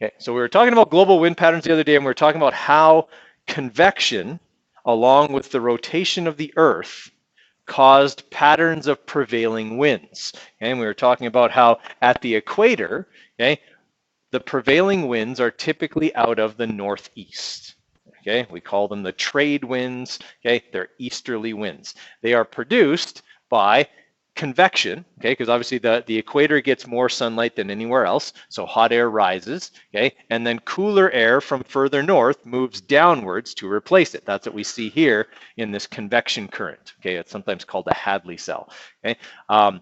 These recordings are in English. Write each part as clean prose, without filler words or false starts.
Okay, so we were talking about global wind patterns the other day, and we were talking about how convection, along with the rotation of the Earth, caused patterns of prevailing winds. Okay, and we were talking about how at the equator, okay, the prevailing winds are typically out of the northeast. Okay, we call them the trade winds. Okay, they're easterly winds. They are produced by convection, okay, because obviously the equator gets more sunlight than anywhere else, so hot air rises, okay, and then cooler air from further north moves downwards to replace it. That's what we see here in this convection current, okay. It's sometimes called a Hadley cell, okay.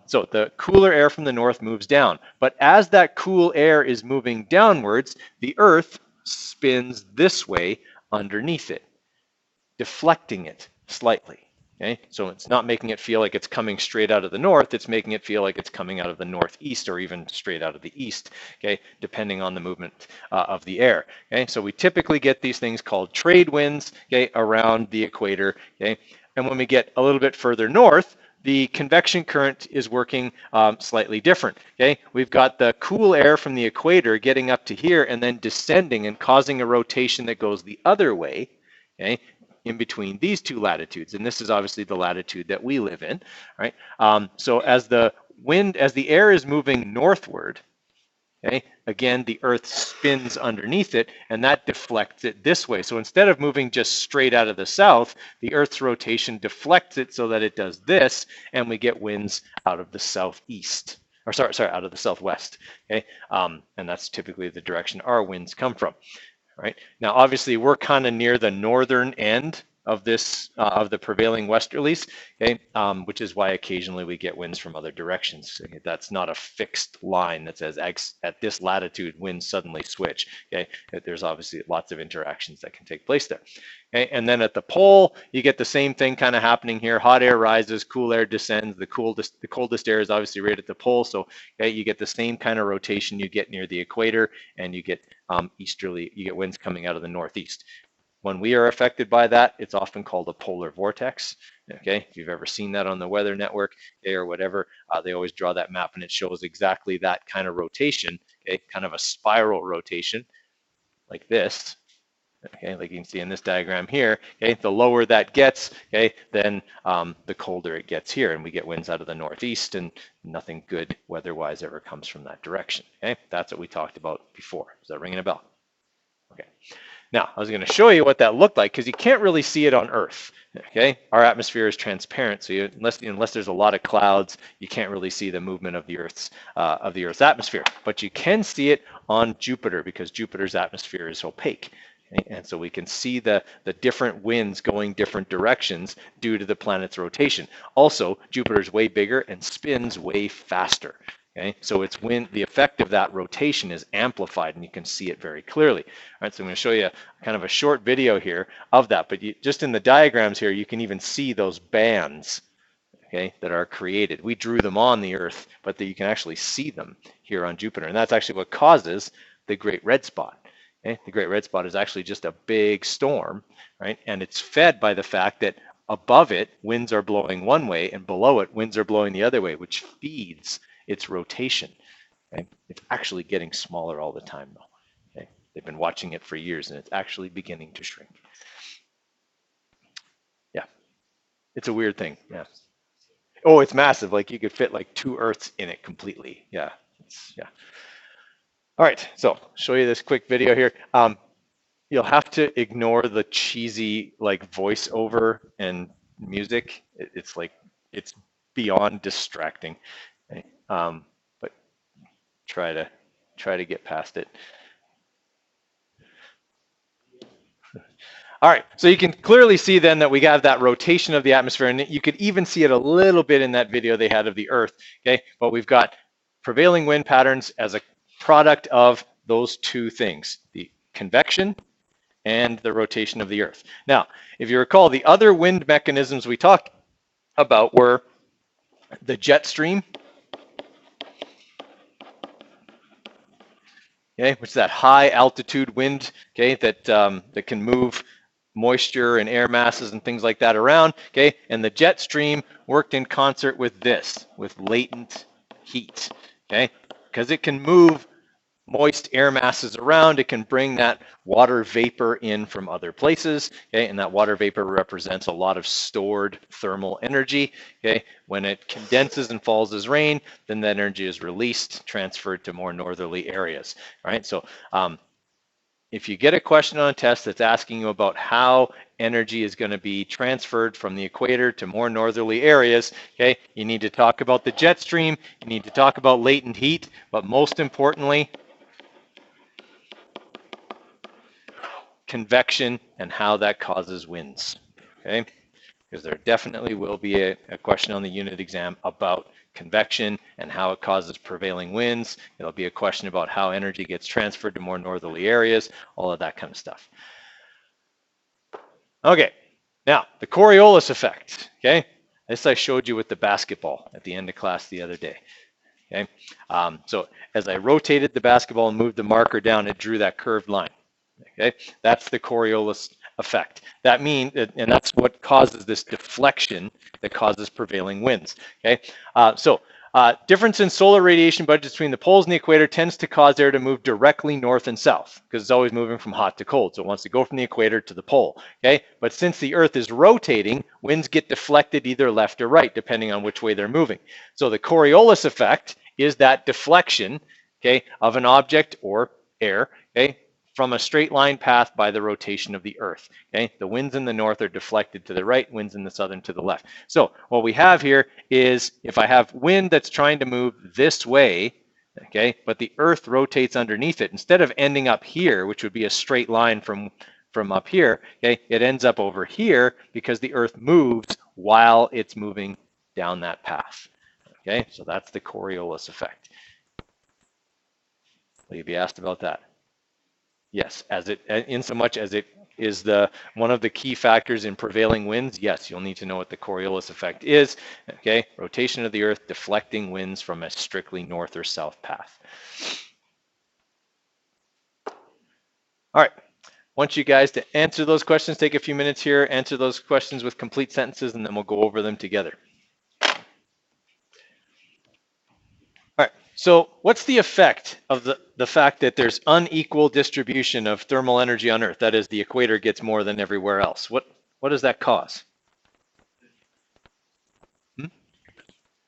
So the cooler air from the north moves down, but as that cool air is moving downwards, the Earth spins this way underneath it, deflecting it slightly. Okay, so it's not making it feel like it's coming straight out of the north, it's making it feel like it's coming out of the northeast or even straight out of the east, okay, depending on the movement of the air. Okay, so we typically get these things called trade winds, okay, around the equator, okay, and when we get a little bit further north, the convection current is working slightly different. Okay, we've got the cool air from the equator getting up to here and then descending and causing a rotation that goes the other way. Okay, in between these two latitudes, and this is obviously the latitude that we live in, right? So as the air is moving northward, okay, again, the Earth spins underneath it, and that deflects it this way. So instead of moving just straight out of the south, the Earth's rotation deflects it so that it does this, and we get winds out of the southeast. Or sorry, out of the southwest. Okay, and that's typically the direction our winds come from. Right now, obviously, we're kind of near the northern end of this of the prevailing westerlies, okay, which is why occasionally we get winds from other directions. That's not a fixed line that says at this latitude winds suddenly switch. Okay, there's obviously lots of interactions that can take place there. Okay, and then at the pole, you get the same thing kind of happening here. Hot air rises, cool air descends. The coldest air is obviously right at the pole, so okay, you get the same kind of rotation you get near the equator, and you get easterly. You get winds coming out of the northeast. When we are affected by that, it's often called a polar vortex. Okay, if you've ever seen that on the Weather Network, okay, or whatever, they always draw that map, and it shows exactly that kind of rotation. Okay, kind of a spiral rotation, like this. Okay, like you can see in this diagram here. Okay, the lower that gets, okay, then the colder it gets here, and we get winds out of the northeast, and nothing good weather-wise ever comes from that direction. Okay, that's what we talked about before. Is that ringing a bell? Okay. Now, I was going to show you what that looked like because you can't really see it on Earth. Okay, our atmosphere is transparent, so unless there's a lot of clouds, you can't really see the movement of the Earth's atmosphere. But you can see it on Jupiter because Jupiter's atmosphere is opaque. Okay? And so we can see the different winds going different directions due to the planet's rotation. Also, Jupiter's way bigger and spins way faster. Okay, so it's when the effect of that rotation is amplified, and you can see it very clearly. All right, so I'm going to show you kind of a short video here of that, but just in the diagrams here, you can even see those bands, okay, that are created. We drew them on the Earth, but you can actually see them here on Jupiter, and that's actually what causes the Great Red Spot. Okay, the Great Red Spot is actually just a big storm, right, and it's fed by the fact that above it, winds are blowing one way, and below it, winds are blowing the other way, which feeds its rotation. Okay? It's actually getting smaller all the time, though. Okay? They've been watching it for years, and it's actually beginning to shrink. Yeah, it's a weird thing. Yeah. Oh, it's massive. Like you could fit like 2 Earths in it completely. Yeah. Yeah. All right. So show you this quick video here. You'll have to ignore the cheesy like voiceover and music. It's like it's beyond distracting. Okay? But try to get past it. All right, so you can clearly see then that we have that rotation of the atmosphere, and you could even see it a little bit in that video they had of the Earth, okay? But we've got prevailing wind patterns as a product of those two things, the convection and the rotation of the Earth. Now, if you recall, the other wind mechanisms we talked about were the jet stream, okay, which is that high altitude wind, okay, that can move moisture and air masses and things like that around, okay, and the jet stream worked in concert with this, with latent heat, okay, because it can move moist air masses around, it can bring that water vapor in from other places, okay? And that water vapor represents a lot of stored thermal energy, okay? When it condenses and falls as rain, then that energy is released, transferred to more northerly areas, right? So if you get a question on a test that's asking you about how energy is going to be transferred from the equator to more northerly areas, okay, you need to talk about the jet stream, you need to talk about latent heat, but most importantly, convection and how that causes winds, okay? Because there definitely will be a question on the unit exam about convection and how it causes prevailing winds. There'll be a question about how energy gets transferred to more northerly areas, all of that kind of stuff. Okay, now the Coriolis effect, okay? This I showed you with the basketball at the end of class the other day, okay? So as I rotated the basketball and moved the marker down, it drew that curved line, okay? That's the Coriolis effect. That means, and that's what causes this deflection that causes prevailing winds, okay? Difference in solar radiation budget between the poles and the equator tends to cause air to move directly north and south because it's always moving from hot to cold. So it wants to go from the equator to the pole, okay? But since the Earth is rotating, winds get deflected either left or right, depending on which way they're moving. So the Coriolis effect is that deflection, okay, of an object or air, okay, from a straight line path by the rotation of the Earth. Okay, the winds in the north are deflected to the right, winds in the southern to the left. So what we have here is if I have wind that's trying to move this way, okay, but the Earth rotates underneath it, instead of ending up here, which would be a straight line from up here, okay, it ends up over here because the Earth moves while it's moving down that path. Okay, so that's the Coriolis effect. Will you be asked about that? Yes, as it, in so much as it is one of the key factors in prevailing winds, yes, you'll need to know what the Coriolis effect is. Okay, rotation of the Earth deflecting winds from a strictly north or south path. All right, I want you guys to answer those questions. Take a few minutes here, answer those questions with complete sentences, and then we'll go over them together. All right, so what's the effect of the fact that there's unequal distribution of thermal energy on Earth? That is, the equator gets more than everywhere else. What does that cause?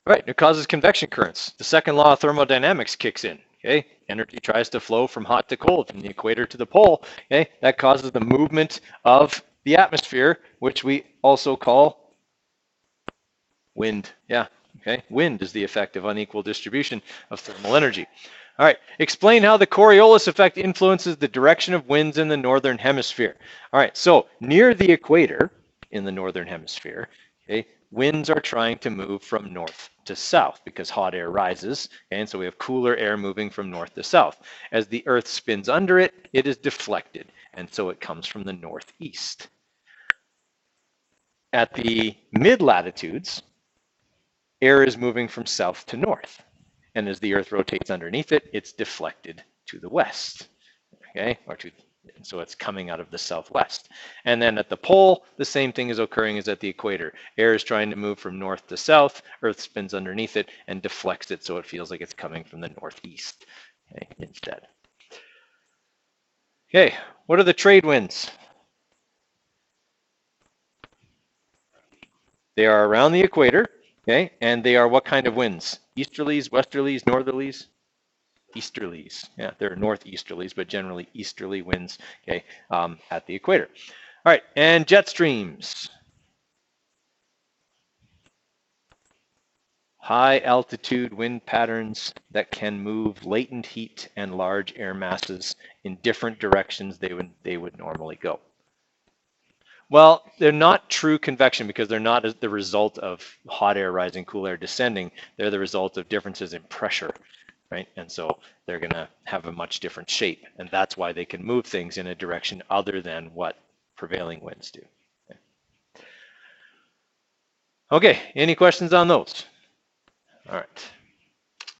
Right, it causes convection currents. The second law of thermodynamics kicks in. Okay, energy tries to flow from hot to cold, from the equator to the pole. Okay, that causes the movement of the atmosphere, which we also call wind. Yeah, okay, wind is the effect of unequal distribution of thermal energy. All right, explain how the Coriolis effect influences the direction of winds in the northern hemisphere. All right, so near the equator in the northern hemisphere, okay, winds are trying to move from north to south because hot air rises, and so we have cooler air moving from north to south. As the Earth spins under it, it is deflected, and so it comes from the northeast. At the mid-latitudes, air is moving from south to north, and as the Earth rotates underneath it, it's deflected to the west, okay, so it's coming out of the southwest. And then at the pole, the same thing is occurring as at the equator. Air is trying to move from north to south, Earth spins underneath it and deflects it so it feels like it's coming from the northeast, okay, instead. Okay, what are the trade winds? They are around the equator, okay, and they are what kind of winds? Easterlies, westerlies, northerlies? Easterlies. Yeah, they're northeasterlies, but generally easterly winds, okay, at the equator. All right, and jet streams. High altitude wind patterns that can move latent heat and large air masses in different directions they would normally go. Well, they're not true convection because they're not the result of hot air rising, cool air descending. They're the result of differences in pressure. Right? And so they're going to have a much different shape, and that's why they can move things in a direction other than what prevailing winds do. Okay, any questions on those? All right.